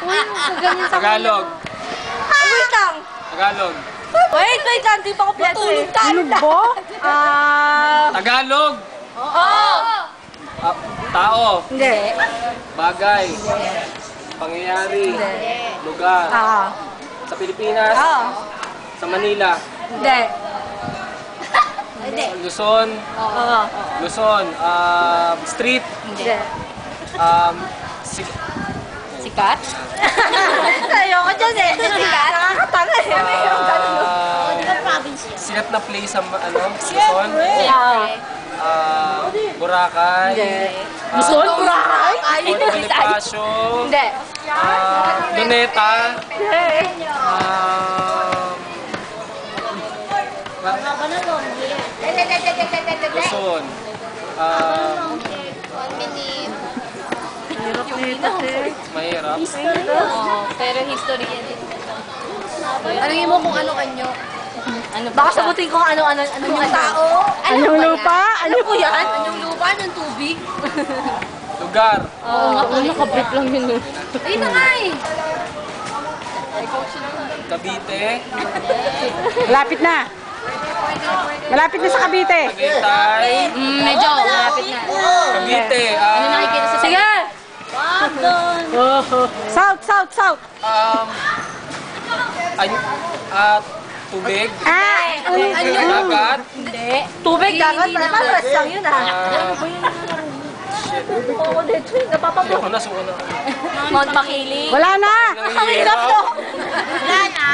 Uy, kaganyan sa Tagalog. Wait lang. Tagalog. Wait lang. Di pa ko pleto eh. Ano ba? Tagalog. Oo. Tao. Hindi. Bagay. Pangyayari. Lugar. Sa Pilipinas. Sa Manila. Hindi. Luzon. Oo. Luzon. Street. Hindi. Sikat? Ayoko dyan eh. Sikat? Nakakatanga eh. Mayroong ganun. Sikat na place sa Luzon. Boracay. Luzon? Boracay? Bonifacio. Hindi. Luneta. Luzon. 1 minute. Mahirap. Pero history yan. Tanungin mo kung ano kanyo. Ano ba? Baka sagutin ko ano Yung tao. Anong lupa? Ano po yan? Yung lupa, yung tubig. Lugar. Oo nga po, nakabrit lang yun. Ayun na nga eh. Cavite. Malapit na. Malapit na sa Cavite. Tagaytay. Medyo, malapit na. Cavite. Ano nakikita sa... Sige! South. Tubig. Dagat. Hindi. Tubig, dagat. Paras lang yun ah. Oo, dito yun. Napapabok. Ako na, suko na. Mount Makiling. Wala na. Ang hirap to. Wala na.